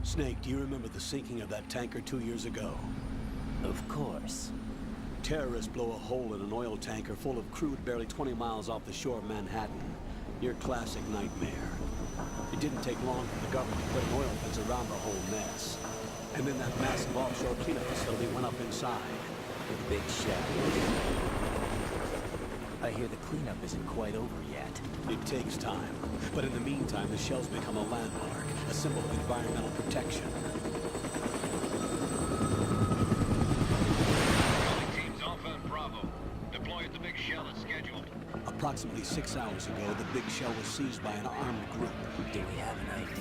Snake, do you remember the sinking of that tanker 2 years ago? Of course. Terrorists blow a hole in an oil tanker full of crude barely 20 miles off the shore of Manhattan. Your classic nightmare. It didn't take long for the government to put an oil fence around the whole mess. And then that massive offshore cleanup facility went up inside. The big shell. I hear the cleanup isn't quite over yet. It takes time. But in the meantime, the shell's become a landmark, a symbol of environmental protection. Teams Alpha and Bravo. Deploy at the big shell as scheduled. Approximately 6 hours ago, the big shell was seized by an armed group. Do we have an ID?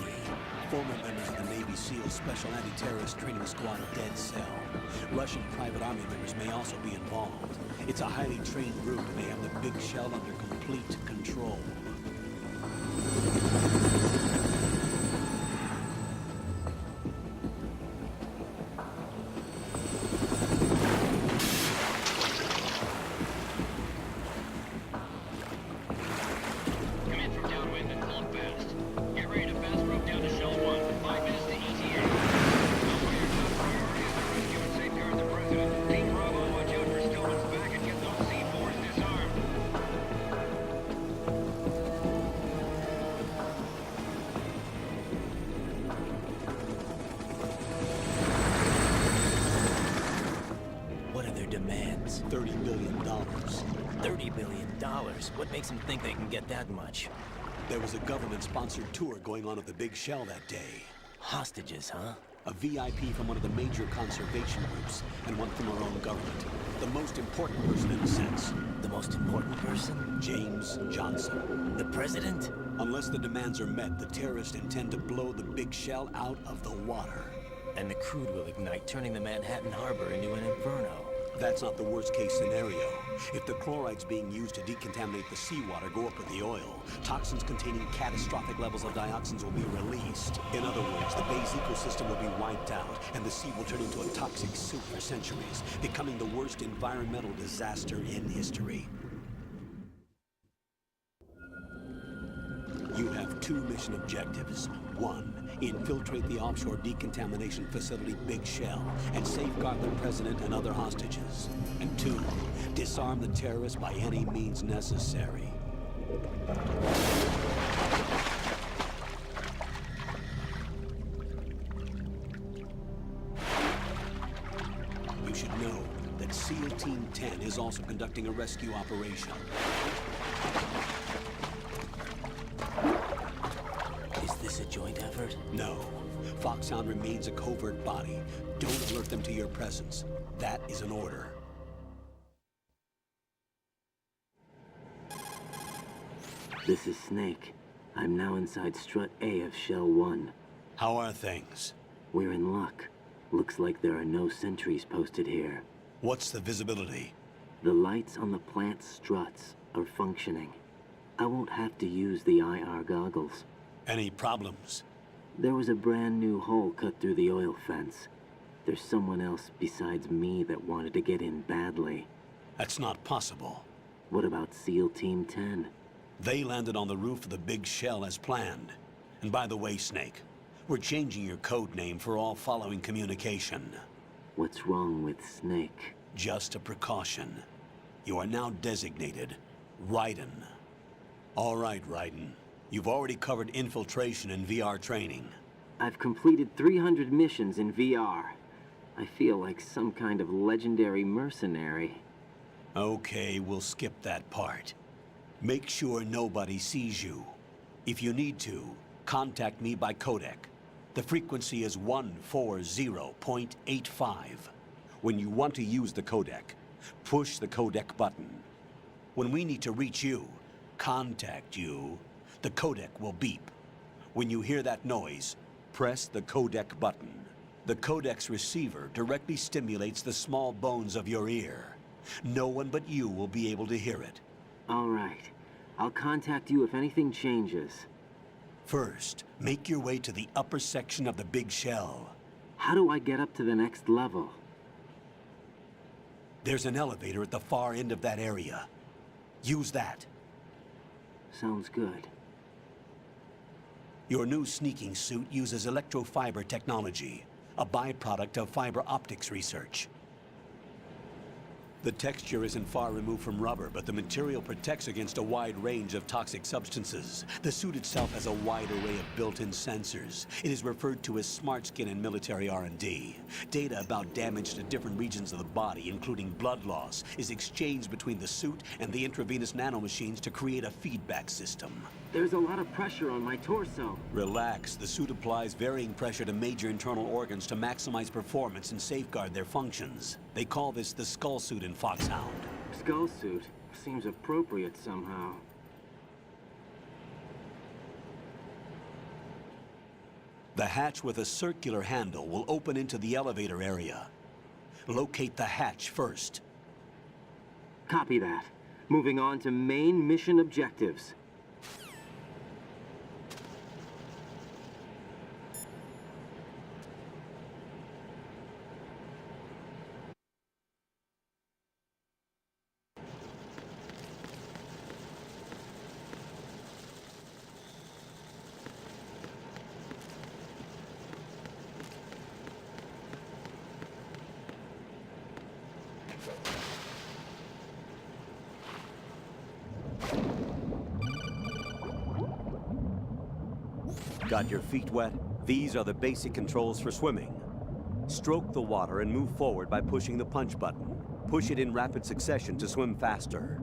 Former members of the Navy SEAL Special Anti-Terrorist Training Squad Dead Cell. Russian private army members may also be involved. It's a highly trained group and they have the big shell under complete control. Come in from downwind and pull it fast. Get ready to fast rope down to Shell 1. 5 minutes to ETA. Know where your top priority is to rescue and safeguard the President. Team Bravo, watch out for Stillman's back and get those C4s disarmed. What are their demands? $30 billion. $30 billion? What makes them think they can get that much? There was a government-sponsored tour going on at the big shell that day. Hostages, huh? A VIP from one of the major conservation groups, and one from our own government. The most important person in a sense. The most important person? James Johnson. The president? Unless the demands are met, the terrorists intend to blow the big shell out of the water. And the crude will ignite, turning the Manhattan Harbor into an inferno. That's not the worst-case scenario. If the chlorides being used to decontaminate the seawater go up with the oil, toxins containing catastrophic levels of dioxins will be released. In other words, the bay's ecosystem will be wiped out, and the sea will turn into a toxic soup for centuries, becoming the worst environmental disaster in history. You have 2 mission objectives. 1, infiltrate the offshore decontamination facility Big Shell and safeguard the president and other hostages. And 2, disarm the terrorists by any means necessary. You should know that SEAL Team 10 is also conducting a rescue operation. Is this a joint effort? No. Foxhound remains a covert body. Don't alert them to your presence. That is an order. This is Snake. I'm now inside Strut A of Shell 1. How are things? We're in luck. Looks like there are no sentries posted here. What's the visibility? The lights on the plant's struts are functioning. I won't have to use the IR goggles. Any problems? There was a brand new hole cut through the oil fence. There's someone else besides me that wanted to get in badly. That's not possible. What about SEAL Team 10? They landed on the roof of the Big Shell as planned. And by the way, Snake, we're changing your code name for all following communication. What's wrong with Snake? Just a precaution. You are now designated Raiden. All right, Raiden. You've already covered infiltration and VR training. I've completed 300 missions in VR. I feel like some kind of legendary mercenary. Okay, we'll skip that part. Make sure nobody sees you. If you need to, contact me by codec. The frequency is 140.85. When you want to use the codec, push the codec button. When we need to reach you, contact you, the codec will beep. When you hear that noise, press the codec button. The codec's receiver directly stimulates the small bones of your ear. No one but you will be able to hear it. All right. I'll contact you if anything changes. First, make your way to the upper section of the Big Shell. How do I get up to the next level? There's an elevator at the far end of that area. Use that. Sounds good. Your new sneaking suit uses electrofiber technology, a byproduct of fiber optics research. The texture isn't far removed from rubber, but the material protects against a wide range of toxic substances. The suit itself has a wide array of built-in sensors. It is referred to as smart skin in military R&D. Data about damage to different regions of the body, including blood loss, is exchanged between the suit and the intravenous nanomachines to create a feedback system. There's a lot of pressure on my torso. Relax. The suit applies varying pressure to major internal organs to maximize performance and safeguard their functions. They call this the skull suit in Foxhound. Skull suit seems appropriate somehow. The hatch with a circular handle will open into the elevator area. Locate the hatch first. Copy that. Moving on to main mission objectives. Got your feet wet? These are the basic controls for swimming. Stroke the water and move forward by pushing the punch button. Push it in rapid succession to swim faster.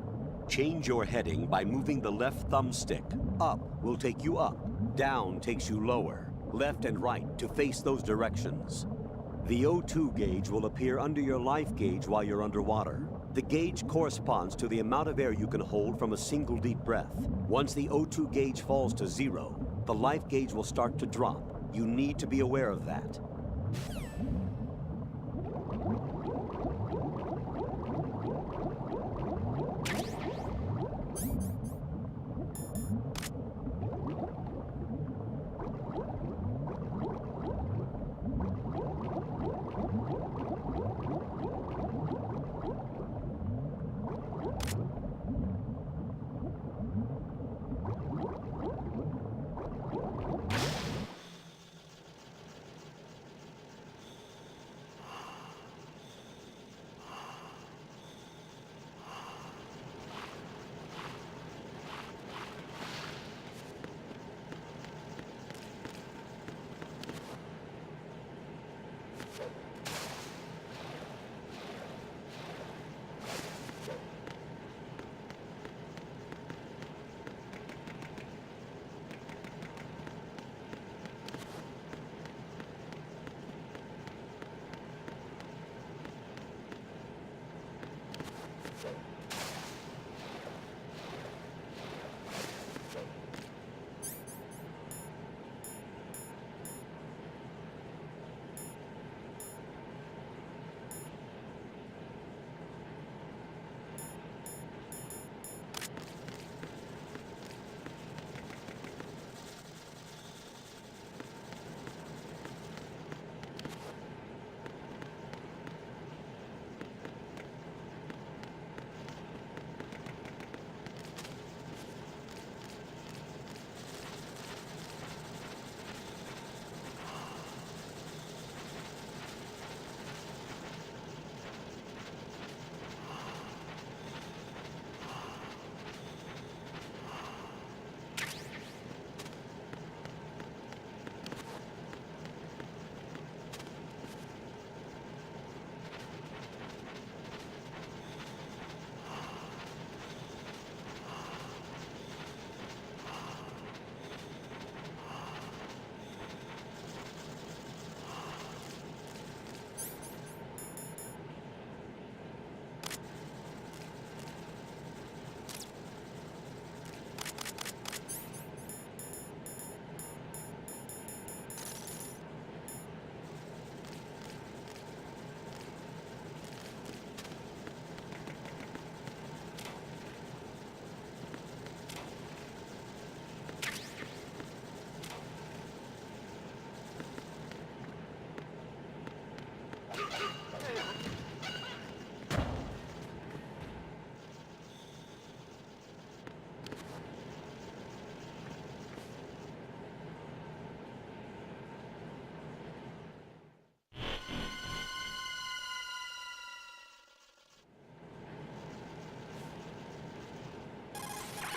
Change your heading by moving the left thumbstick. Up will take you up, down takes you lower, left and right to face those directions. The O2 gauge will appear under your life gauge while you're underwater. The gauge corresponds to the amount of air you can hold from a single deep breath. Once the O2 gauge falls to 0, the life gauge will start to drop. You need to be aware of that.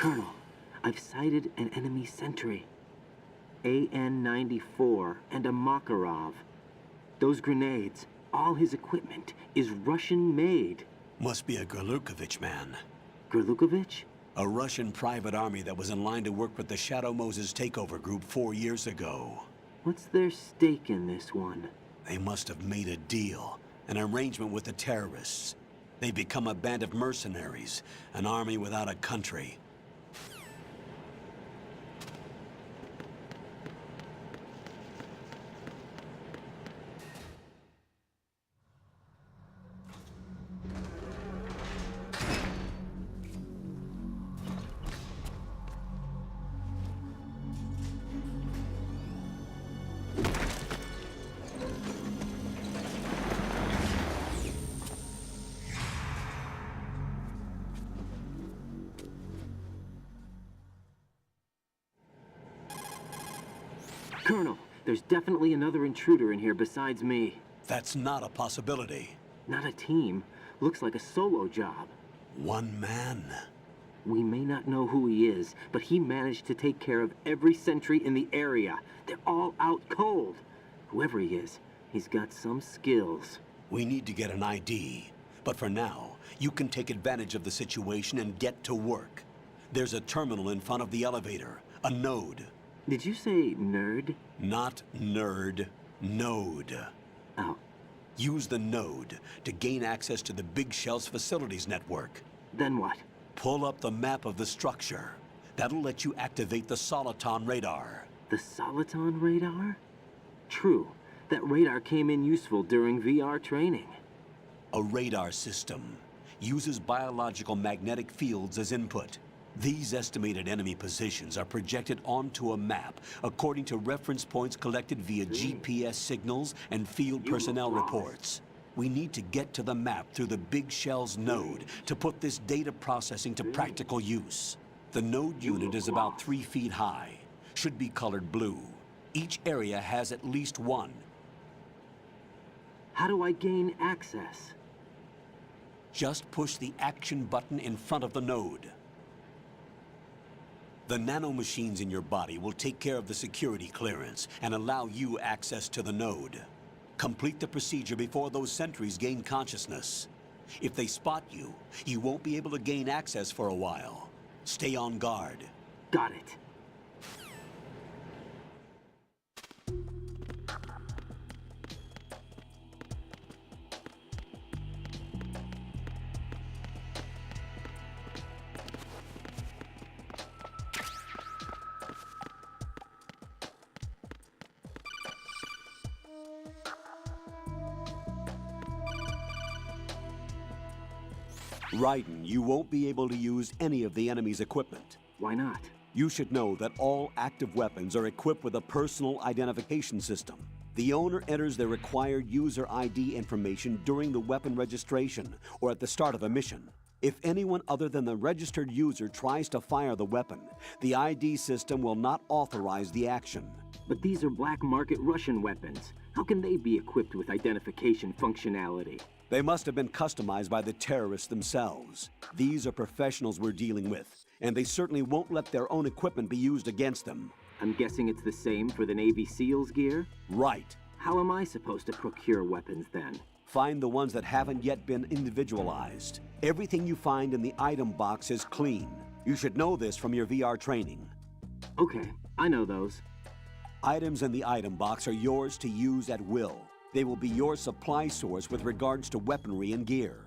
Colonel, I've sighted an enemy sentry. AN-94 and a Makarov. Those grenades, all his equipment, is Russian-made. Must be a Gerlukovich man. Gerlukovich? A Russian private army that was in line to work with the Shadow Moses takeover group 4 years ago. What's their stake in this one? They must have made a deal, an arrangement with the terrorists. They become a band of mercenaries, an army without a country. Colonel, there's definitely another intruder in here besides me. That's not a possibility. Not a team. Looks like a solo job. One man. We may not know who he is, but he managed to take care of every sentry in the area. They're all out cold. Whoever he is, he's got some skills. We need to get an ID. But for now, you can take advantage of the situation and get to work. There's a terminal in front of the elevator, a node. Did you say nerd? Not nerd, node. Oh, Use the node to gain access to the Big Shell's facilities network. then what? Pull up the map of the structure. That'll let you activate the Soliton radar. The Soliton radar? True. That radar came in useful during VR training. A radar system uses biological magnetic fields as input. These estimated enemy positions are projected onto a map according to reference points collected via GPS signals and field personnel reports. We need to get to the map through the Big Shell's node to put this data processing to practical use. The node unit is about 3 feet high, should be colored blue. Each area has at least one. How do I gain access? Just push the action button in front of the node. The nanomachines in your body will take care of the security clearance and allow you access to the node. Complete the procedure before those sentries gain consciousness. If they spot you, you won't be able to gain access for a while. Stay on guard. Got it. Raiden, you won't be able to use any of the enemy's equipment. Why not? You should know that all active weapons are equipped with a personal identification system. The owner enters their required user ID information during the weapon registration or at the start of a mission. If anyone other than the registered user tries to fire the weapon, the ID system will not authorize the action. But these are black market Russian weapons. How can they be equipped with identification functionality? They must have been customized by the terrorists themselves. These are professionals we're dealing with, and they certainly won't let their own equipment be used against them. I'm guessing it's the same for the Navy SEALs gear? Right. How am I supposed to procure weapons then? Find the ones that haven't yet been individualized. Everything you find in the item box is clean. You should know this from your VR training. Okay, I know those. Items in the item box are yours to use at will. They will be your supply source with regards to weaponry and gear.